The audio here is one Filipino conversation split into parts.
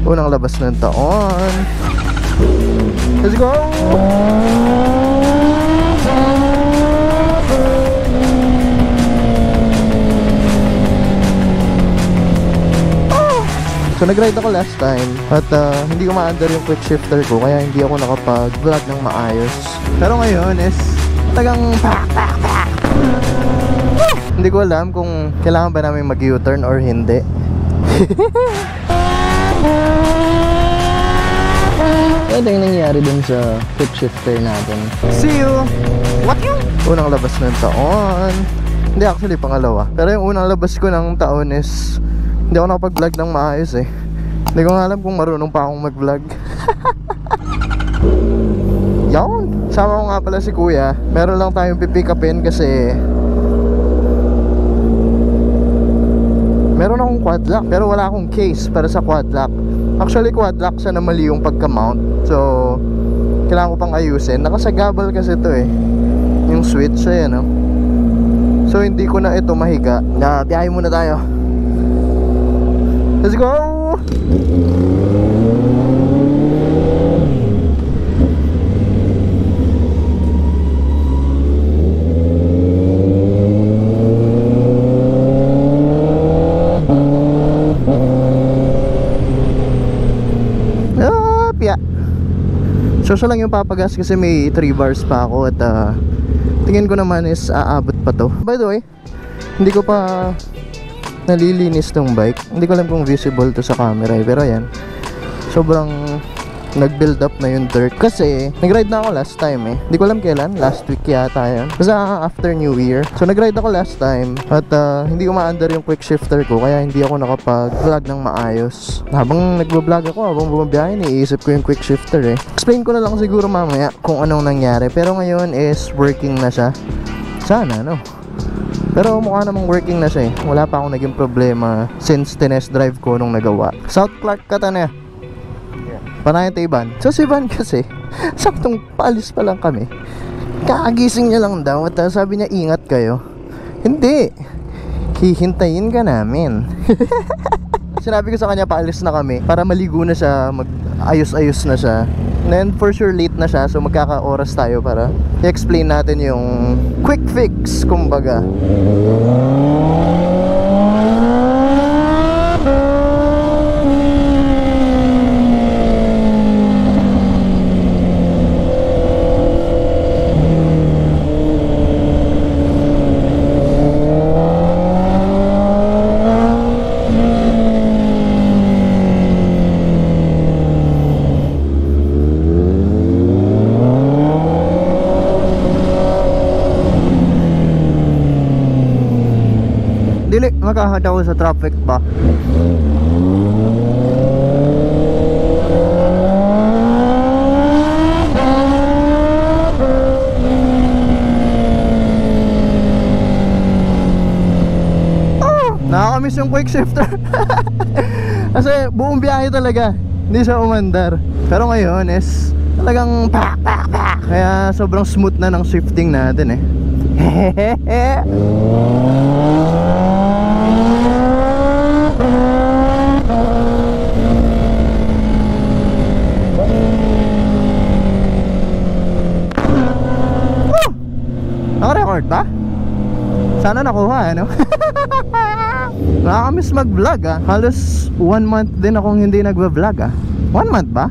Unang labas ng taon. Let's go! So nag-ride ako last time at hindi ko ma-under yung quick shifter ko, kaya hindi ako nakapag-vlog ng maayos. Pero ngayon is talagang hindi ko alam kung kailangan ba namin mag-U-turn or hindi. Ano yung nangyari dun sa quick shifter natin? See you! What you? Unang labas ng taon. Hindi, actually pangalawa. Pero yung unang labas ko ng taon is hindi ako nakapag-vlog ng maayos eh. Hindi ko nga alam kung marunong pa akong mag-vlog. Yawn! Sama ko nga pala si kuya. Meron lang tayong pipick upin kasi meron akong quad lock pero wala akong case para sa quad lock. Actually quad lock siya na mali yung pagka-mount. So kailangan ko pang ayusin. Nakasagabal kasi ito eh, yung switch siya no? So hindi ko na ito mahiga. Biyahe muna tayo. Let's go! So siya lang yung papagas kasi may 3 bars pa ako at tingin ko naman is aabot pa to. By the way, hindi ko pa nalilinis tong bike. Hindi ko alam kung visible to sa camera eh, pero ayan, sobrang nag-build up na yung dirt kasi nag-ride na ako last time eh. Hindi ko alam kailan, last week yata yun, basta after New Year. So nag-ride ako last time at hindi ko ma-under yung quick shifter ko, kaya hindi ako nakapag-vlog ng maayos. Habang nagbo-vlog ako, habang bumabiyahe, iisip ko yung quick shifter eh. Explain ko na lang siguro mamaya kung anong nangyari, pero ngayon is working na siya. Sana no? Pero mukha namang working na siya eh. Wala pa akong naging problema since tinest drive ko nung nagawa. South Clark ka na. Panayan tayo Ivan. So si Ivan kasi saktong paalis pa lang kami, kakagising niya lang daw at sabi niya ingat kayo. Hindi, hihintayin ka namin. Sinabi ko sa kanya paalis na kami para maligo na siya, mag-ayos-ayos na siya. And then for sure late na siya, so magkaka-oras tayo para i-explain natin yung quick fix kumbaga. Dili, makahadaw sa traffic ba? Nakakamiss yung quick shifter. Kasi buong biyahe talaga, hindi siya umandar. Pero ngayon is talagang pak. Kaya sobrang smooth na ng shifting natin eh. Naka-record ba? Sana nakuha ano? Nakakamiss mag-vlog ah. Halos 1 month din akong hindi nagva-vlog ah. 1 month ba?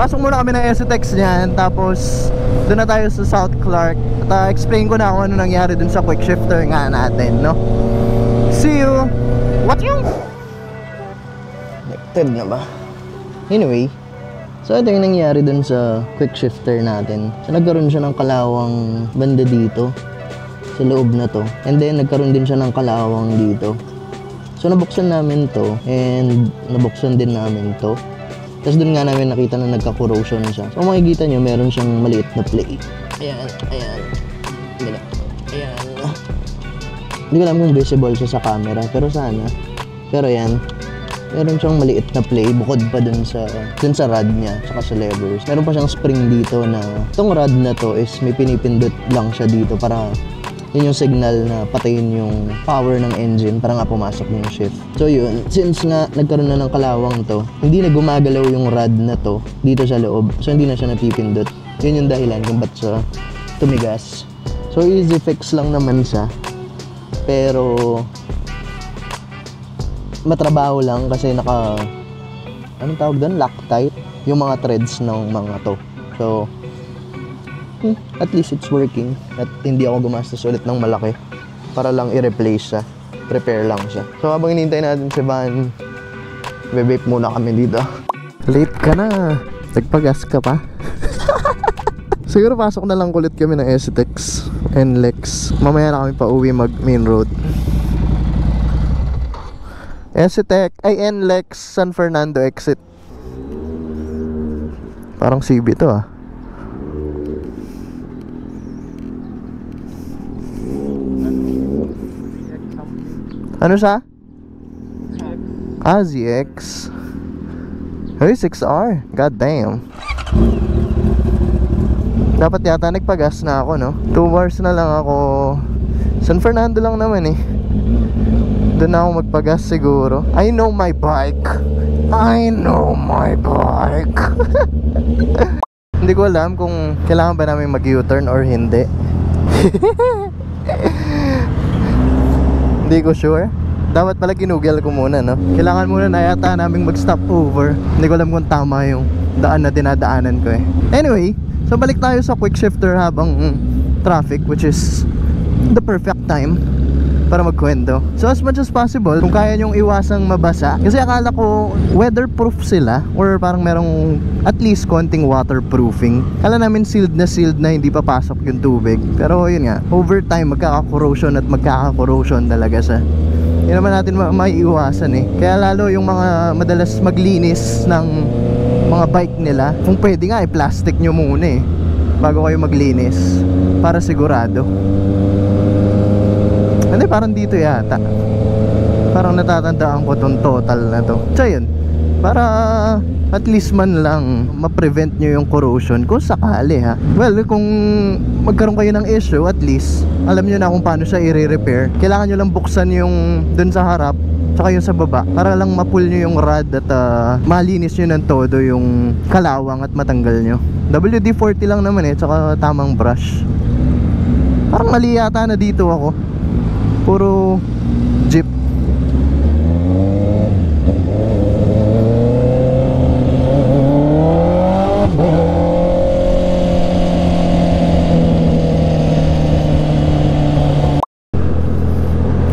Pasok muna kami ng STX niyan, tapos doon na tayo sa South Clark at explain ko na kung ano nangyari dun sa quick shifter nga natin, no? See you! What you? Connected na ba? Anyway, so ito yung nangyari dun sa quick shifter natin. So nagkaroon siya ng kalawang banda dito sa loob na to, and then nagkaroon din siya ng kalawang dito. So nabuksan namin to and nabuksan din namin to. Tapos doon nga namin nakita na nagka-corrosion siya. So makikita nyo, meron siyang maliit na play. Ayan, ayan. Ayan. Hindi ko alam kung visible siya sa camera, pero sana. Pero yan, meron siyang maliit na play bukod pa dun sa rod niya, tsaka sa levers. Meron pa siyang spring dito na itong rod na to is may pinipindot lang siya dito para yun yung signal na patayin yung power ng engine para nga pumasok yung shift. So yun, since nga nagkaroon na ng kalawang to, hindi na gumagalaw yung rod na to dito sa loob. So hindi na siya napipindot. Yun yung dahilan kung ba't siya tumigas. So easy fix lang naman siya. Pero matrabaho lang kasi anong tawag doon? Loctite yung mga threads ng mga to. So at least it's working at hindi ako gumastos ulit ng malaki para lang i-replace siya, repair lang siya. So habang hinihintay natin si Van, vape muna kami dito. Late ka na, nagpagas ka pa. Siguro pasok na lang kulit kami ng STX and Lex. Mamaya na kami pa uwi mag main road. STX ay NLEX San Fernando exit. Parang CB to ah. Ano siya? ZX. Hey, 6R. God damn. Dapat yata nagpagas na ako, no? 2 hours na lang ako. San Fernando lang naman eh. Doon na ako magpagas siguro. I know my bike. Hindi ko alam kung kailangan ba namin mag-U-turn or hindi. Hindi ko sure. Dapat pala ginugel ko muna, no? Kailangan muna na yata naming mag-stop over. Hindi ko alam kung tama yung daan na dinadaanan ko eh. Anyway, so balik tayo sa quick shifter habang traffic, which is the perfect time para magkwento. So as much as possible, kung kaya nyong iwasang mabasa, kasi akala ko weatherproof sila or parang merong at least konting waterproofing. Kala namin sealed na hindi papasok yung tubig. Pero yun nga, over time magkaka-corrosion at magkaka-corrosion talaga siya. Yun naman natin maiiwasan eh. Kaya lalo yung mga madalas maglinis ng mga bike nila, kung pwede nga i-plastic nyo muna eh bago kayo maglinis para sigurado. Hindi, parang dito yata. Parang natatandaan ko tong total na to. So yun, para at least man lang ma-prevent nyo yung corrosion kung sakali ha. Well, kung magkaroon kayo ng issue, at least alam nyo na kung paano siya i-repair. Kailangan nyo lang buksan yung dun sa harap tsaka yung sa baba para lang ma-pull nyo yung rod at malinis nyo ng todo yung kalawang at matanggal nyo. WD-40 lang naman eh, tsaka tamang brush. Parang mali yata na dito ako. Puro jeep.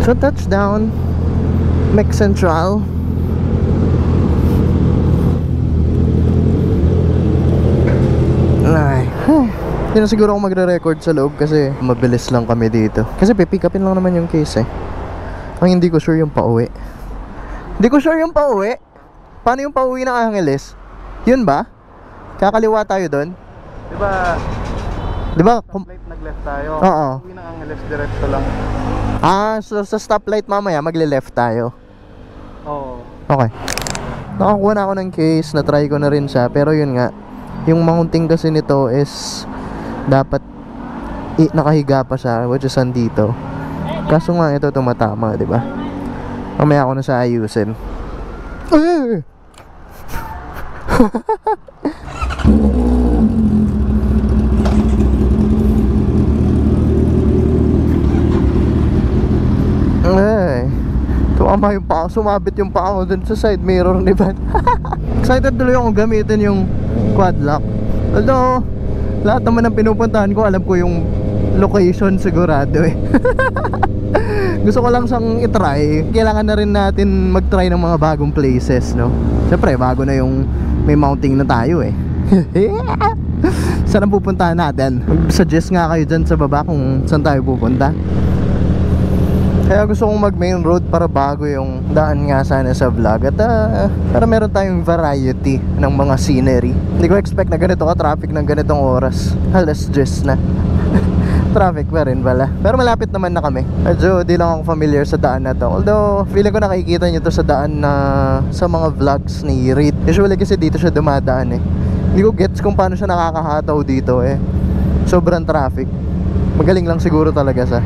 So touchdown Mec Central. Ay, hindi na siguro ako magre-record sa loob kasi mabilis lang kami dito. Kasi pipick upin lang naman yung case eh. Ang hindi ko sure yung pauwi. Hindi ko sure yung pauwi. Paano yung pauwi ng Angeles? Yun ba? Kakaliwa tayo doon? Diba? Stoplight nag-left tayo. Oo. Uwi ng Angeles diretso lang. So sa stoplight mamaya magle-left tayo. Oo. Okay. Nakakuha na ako ng case, na-try ko na rin siya. Pero yun nga, yung mounting kasi nito is dapat nakahiga pa siya, which is andito. Kaso nga ito tumatama, di ba? Mamaya ako na siya ayusin. Ay, tumama yung paa, sumabit yung paa ko dun sa side mirror ni Van. Excited tuloy akong gamitin yung quad lock. Although lahat naman ng pinupuntahan ko, alam ko yung location sigurado eh. Gusto ko lang siyang itry. Kailangan na rin natin mag-try ng mga bagong places, no? Siyempre, bago na yung may mounting na tayo eh. Saan ang pupuntahan natin? Mag-suggest nga kayo dyan sa baba kung saan tayo pupunta. Kaya gusto kong mag main road para bago yung daan nga sana sa vlog. At para meron tayong variety ng mga scenery. Hindi ko expect na ganito ka traffic ng ganitong oras. Alas 10 na. Traffic pa rin pala. Pero malapit naman na kami. Medyo di lang ako familiar sa daan na to. Although feeling ko nakikita nyo to sa daan na sa mga vlogs ni Reed. Usually kasi dito siya dumadaan eh. Hindi ko gets kung paano siya nakakahataw dito eh. Sobrang traffic. Magaling lang siguro talaga siya.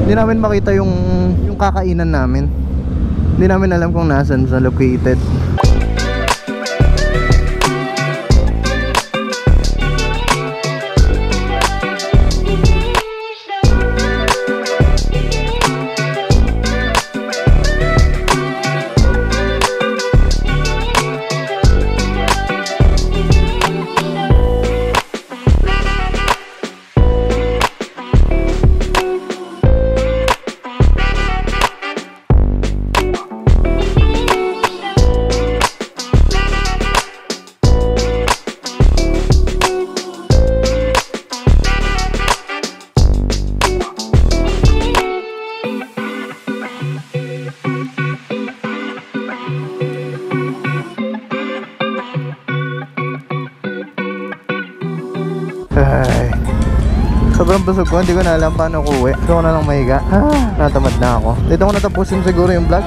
Hindi namin makita yung kakainan namin. Hindi namin alam kung nasan sa located. Ay, sobrang busog ko, hindi ko na alam paano ko uwi. Gusto ko na lang mahiga. Natamad na ako. Dito ko natapusin siguro yung vlog.